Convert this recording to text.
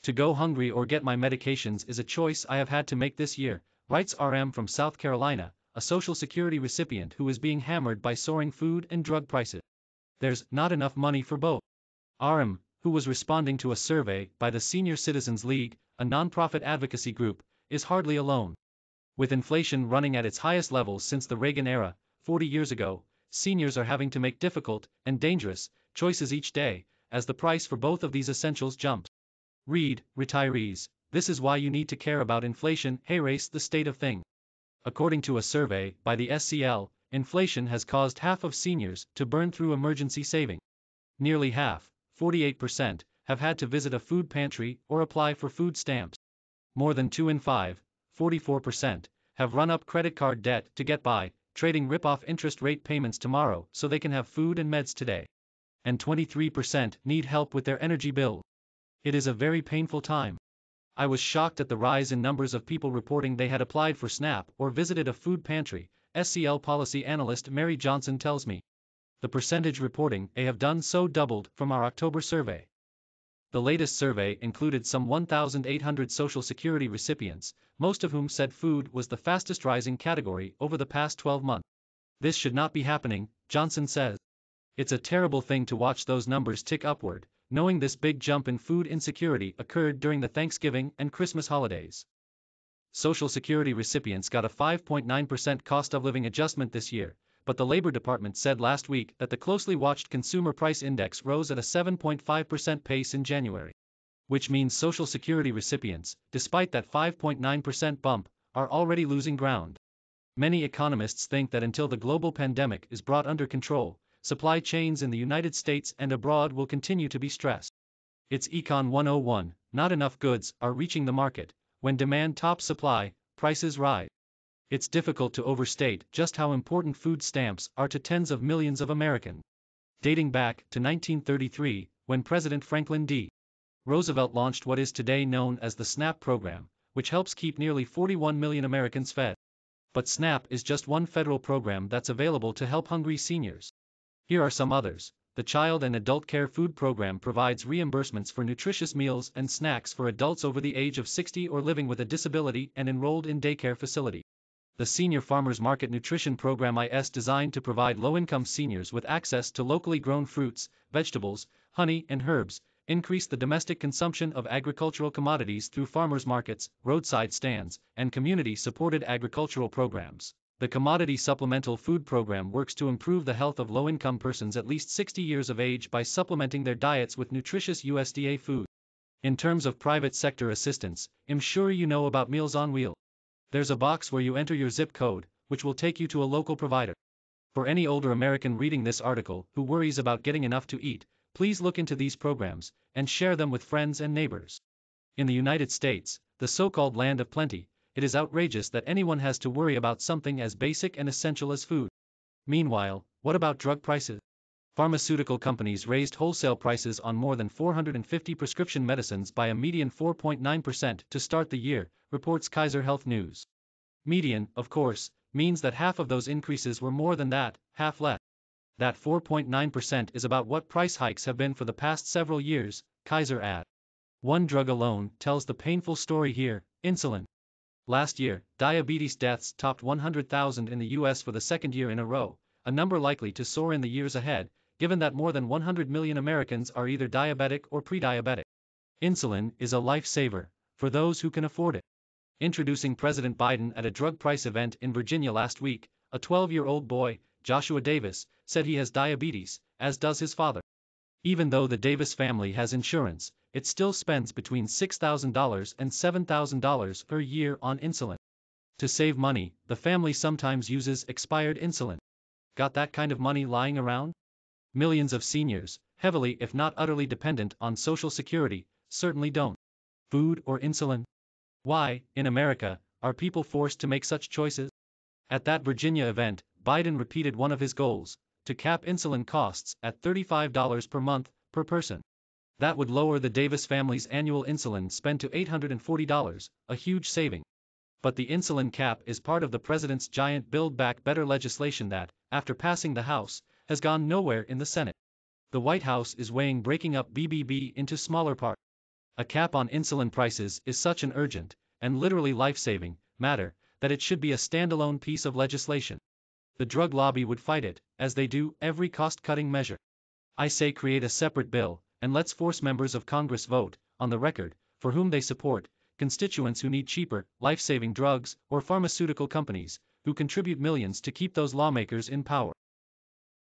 To go hungry or get my medications is a choice I have had to make this year, writes RM from South Carolina, a Social Security recipient who is being hammered by soaring food and drug prices. There's not enough money for both. RM, who was responding to a survey by the Senior Citizens League, a nonprofit advocacy group, is hardly alone. With inflation running at its highest levels since the Reagan era, 40 years ago, seniors are having to make difficult and dangerous choices each day, as the price for both of these essentials jumps. Read, retirees, this is why you need to care about inflation. Race the state of things. According to a survey by the SCL, inflation has caused half of seniors to burn through emergency savings. Nearly half, 48%, have had to visit a food pantry or apply for food stamps. More than 2 in 5, 44%, have run up credit card debt to get by, trading rip-off interest rate payments tomorrow so they can have food and meds today. And 23% need help with their energy bill. It is a very painful time. I was shocked at the rise in numbers of people reporting they had applied for SNAP or visited a food pantry, SCL policy analyst Mary Johnson tells me. The percentage reporting they have done so doubled from our October survey. The latest survey included some 1,800 Social Security recipients, most of whom said food was the fastest rising category over the past 12 months. This should not be happening, Johnson says. It's a terrible thing to watch those numbers tick upward, knowing this big jump in food insecurity occurred during the Thanksgiving and Christmas holidays. Social Security recipients got a 5.9% cost of living adjustment this year, but the Labor Department said last week that the closely watched Consumer Price Index rose at a 7.5% pace in January. Which means Social Security recipients, despite that 5.9% bump, are already losing ground. Many economists think that until the global pandemic is brought under control, supply chains in the United States and abroad will continue to be stressed. It's Econ 101, not enough goods are reaching the market. When demand tops supply, prices rise. It's difficult to overstate just how important food stamps are to tens of millions of Americans. Dating back to 1933, when President Franklin D. Roosevelt launched what is today known as the SNAP program, which helps keep nearly 41 million Americans fed. But SNAP is just one federal program that's available to help hungry seniors. Here are some others. The Child and Adult Care Food Program provides reimbursements for nutritious meals and snacks for adults over the age of 60 or living with a disability and enrolled in daycare facility. The Senior Farmers Market Nutrition Program is designed to provide low-income seniors with access to locally grown fruits, vegetables, honey and herbs, increase the domestic consumption of agricultural commodities through farmers markets, roadside stands, and community-supported agricultural programs. The Commodity Supplemental Food Program works to improve the health of low-income persons at least 60 years of age by supplementing their diets with nutritious USDA food. In terms of private sector assistance, I'm sure you know about Meals on Wheels. There's a box where you enter your zip code, which will take you to a local provider. For any older American reading this article who worries about getting enough to eat, please look into these programs and share them with friends and neighbors. In the United States, the so-called land of plenty, it is outrageous that anyone has to worry about something as basic and essential as food. Meanwhile, what about drug prices? Pharmaceutical companies raised wholesale prices on more than 450 prescription medicines by a median 4.9% to start the year, reports Kaiser Health News. Median, of course, means that half of those increases were more than that, half less. That 4.9% is about what price hikes have been for the past several years, Kaiser adds. One drug alone tells the painful story here, insulin. Last year, diabetes deaths topped 100,000 in the U.S. for the second year in a row, a number likely to soar in the years ahead, given that more than 100 million Americans are either diabetic or prediabetic. Insulin is a lifesaver for those who can afford it. Introducing President Biden at a drug price event in Virginia last week, a 12-year-old boy, Joshua Davis, said he has diabetes, as does his father. Even though the Davis family has insurance, it still spends between $6,000 and $7,000 per year on insulin. To save money, the family sometimes uses expired insulin. Got that kind of money lying around? Millions of seniors, heavily if not utterly dependent on Social Security, certainly don't. Food or insulin? Why, in America, are people forced to make such choices? At that Virginia event, Biden repeated one of his goals, to cap insulin costs at $35 per month, per person. That would lower the Davis family's annual insulin spend to $840, a huge saving. But the insulin cap is part of the president's giant Build Back Better legislation that, after passing the House, has gone nowhere in the Senate. The White House is weighing breaking up BBB into smaller parts. A cap on insulin prices is such an urgent, and literally life-saving, matter, that it should be a standalone piece of legislation. The drug lobby would fight it, as they do every cost-cutting measure. I say create a separate bill, and let's force members of Congress vote, on the record, for whom they support, constituents who need cheaper, life-saving drugs, or pharmaceutical companies, who contribute millions to keep those lawmakers in power.